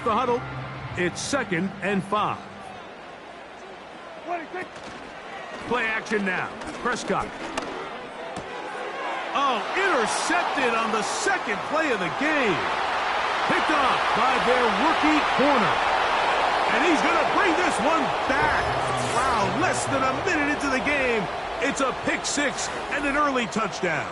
the huddle. It's 2nd and 5. Play action now. Prescott. Oh, intercepted on the 2nd play of the game. Picked up by their rookie corner. And he's going to bring this one back. Wow, less than a minute into the game. It's a pick 6 and an early touchdown.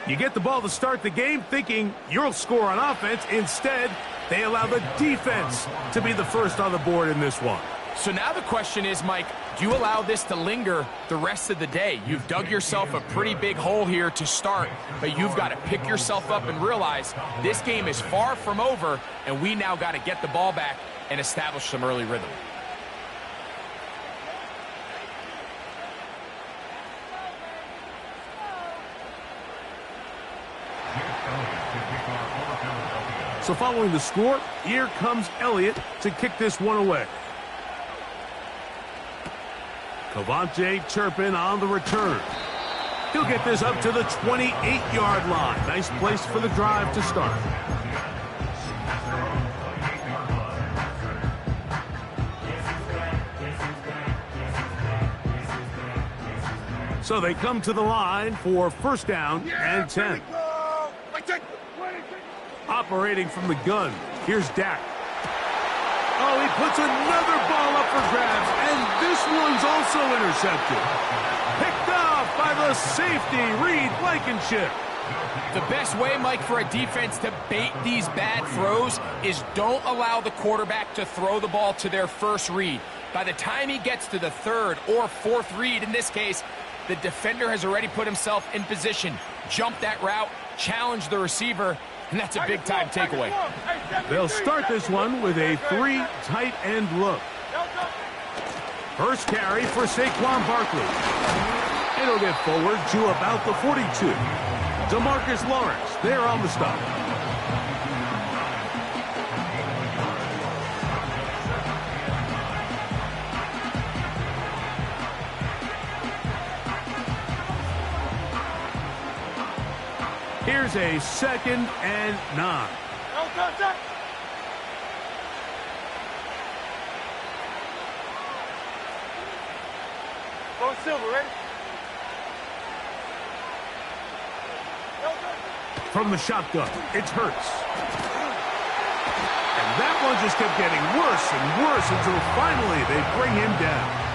You get the ball to start the game thinking you'll score on offense. Instead, they allow the defense to be the first on the board in this one. So now the question is, Mike, do you allow this to linger the rest of the day? You've dug yourself a pretty big hole here to start, but you've got to pick yourself up and realize this game is far from over, and we now got to get the ball back and establish some early rhythm. So following the score, here comes Elliott to kick this one away. Cavante Turpin on the return. He'll get this up to the 28-yard line. Nice place for the drive to start. So they come to the line for 1st down and 10. Operating from the gun, here's Dak. Oh, he puts another ball up for grabs, and this one's also intercepted. Picked off by the safety, Reed Blankenship. The best way, Mike, for a defense to bait these bad throws is don't allow the quarterback to throw the ball to their first read. By the time he gets to the 3rd or 4th read, in this case, the defender has already put himself in position, jumped that route, challenged the receiver, and that's a big-time takeaway. They'll start this one with a 3 tight end look. First carry for Saquon Barkley. It'll get forward to about the 42. DeMarcus Lawrence there on the stop. Here's a 2nd and 9. Go Silver, ready? From the shotgun, it's Hurts. And that one just kept getting worse and worse until finally they bring him down.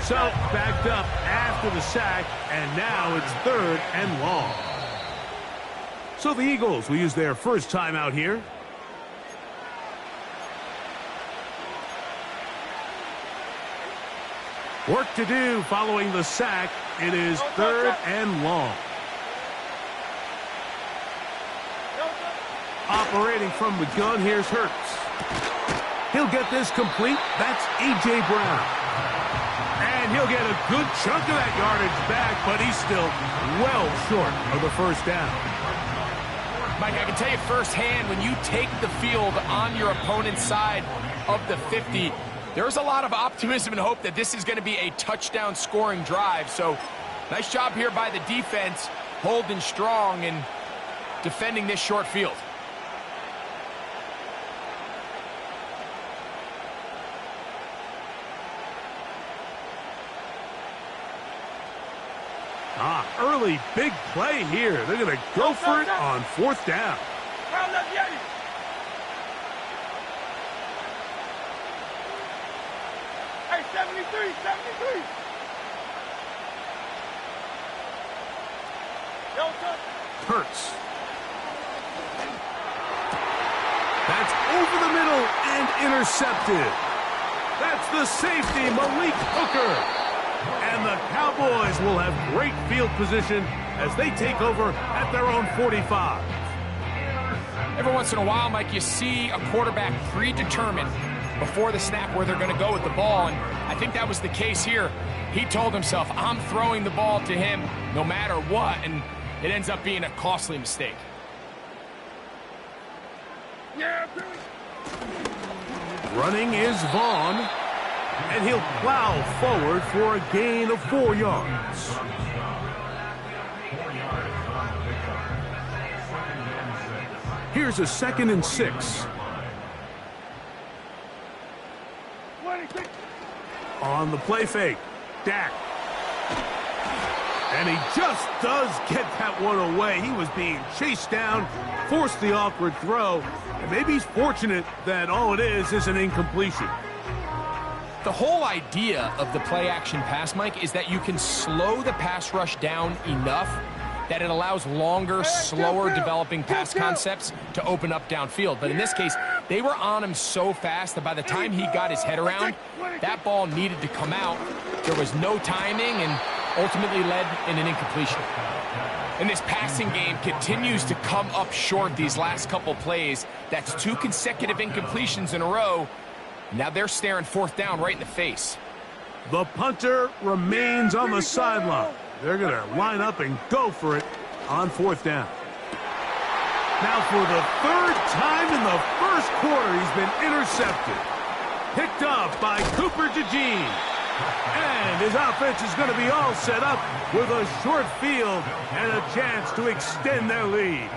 So, backed up after the sack, and now it's 3rd and long. So the Eagles will use their first timeout here. Work to do following the sack. It is 3rd and long. Operating from the gun, here's Hurts. He'll get this complete. That's A.J. Brown. And he'll get a good chunk of that yardage back, but he's still well short of the 1st down. Mike, I can tell you firsthand, when you take the field on your opponent's side of the 50, there's a lot of optimism and hope that this is going to be a touchdown scoring drive. So nice job here by the defense, holding strong and defending this short field. Early big play here. They're going to go for it on 4th down. Hey, 73. Hurts. That's over the middle and intercepted. That's the safety, Malik Hooker. And the Cowboys will have great field position as they take over at their own 45. Every once in a while, Mike, you see a quarterback predetermined before the snap where they're going to go with the ball, and I think that was the case here. He told himself, I'm throwing the ball to him no matter what, and it ends up being a costly mistake. Running is Vaughn. And he'll plow forward for a gain of 4 yards. Here's a 2nd and 6. On the play fake, Dak. And he just does get that one away. He was being chased down, forced the awkward throw, and maybe he's fortunate that all it is an incompletion. The whole idea of the play-action pass, Mike, is that you can slow the pass rush down enough that it allows longer, slower developing pass concepts to open up downfield. But in this case, they were on him so fast that by the time he got his head around, that ball needed to come out. There was no timing and ultimately led in an incompletion. And this passing game continues to come up short these last couple plays. That's 2 consecutive incompletions in a row. Now they're staring 4th down right in the face. The punter remains on the sideline. They're going to line up and go for it on 4th down. Now for the 3rd time in the 1st quarter, he's been intercepted. Picked up by Cooper DeJean. And his offense is going to be all set up with a short field and a chance to extend their lead.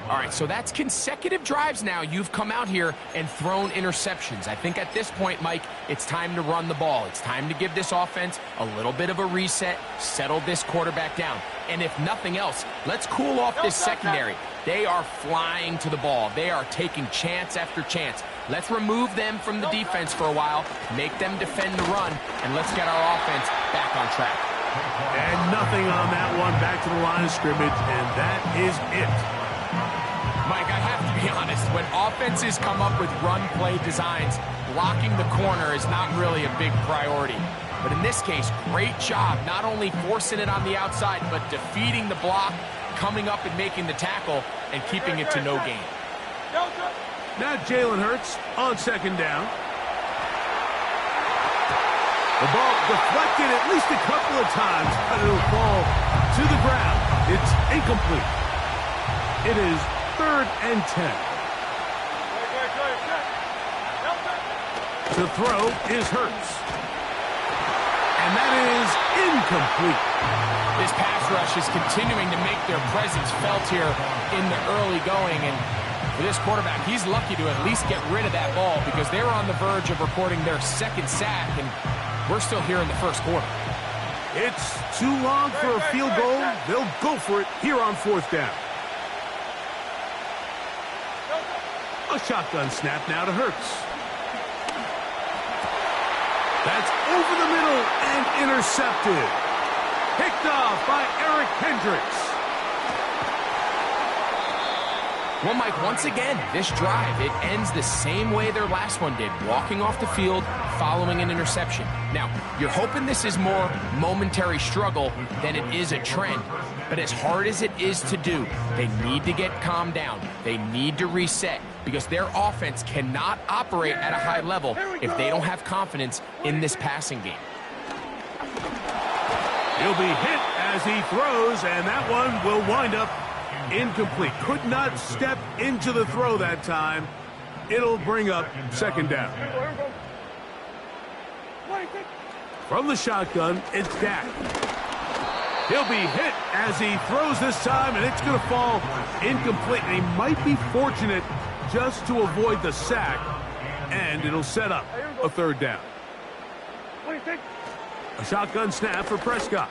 All right, so that's consecutive drives now. You've come out here and thrown interceptions. I think at this point, Mike, it's time to run the ball. It's time to give this offense a little bit of a reset, settle this quarterback down. And if nothing else, let's cool off this secondary. They are flying to the ball. They are taking chance after chance. Let's remove them from the defense for a while, make them defend the run, and let's get our offense back on track. And nothing on that one, back to the line of scrimmage, and that is it. Mike, I have to be honest, when offenses come up with run-play designs, blocking the corner is not really a big priority. But in this case, great job not only forcing it on the outside, but defeating the block, coming up and making the tackle, and keeping it to no gain. Now Jalen Hurts on 2nd down. The ball deflected at least a couple of times, but it'll fall to the ground. It's incomplete. It is 3rd and 10. The throw is Hurts. And that is incomplete. This pass rush is continuing to make their presence felt here in the early going. And for this quarterback, he's lucky to at least get rid of that ball because they were on the verge of recording their 2nd sack, and we're still here in the 1st quarter. It's too long for a field goal. They'll go for it here on 4th down. A shotgun snap now to Hurts. That's over the middle and intercepted. Picked off by Eric Hendricks. Well, Mike, once again, this drive, it ends the same way their last one did, walking off the field following an interception. Now, you're hoping this is more momentary struggle than it is a trend, but as hard as it is to do, they need to get calmed down. They need to reset because their offense cannot operate at a high level if they don't have confidence in this passing game. He'll be hit as he throws, and that one will wind up incomplete. Could not step into the throw that time. It'll bring up 2nd down. From the shotgun, it's Dak. He'll be hit as he throws this time, and it's going to fall incomplete. And he might be fortunate just to avoid the sack, and it'll set up a 3rd down. A shotgun snap for Prescott.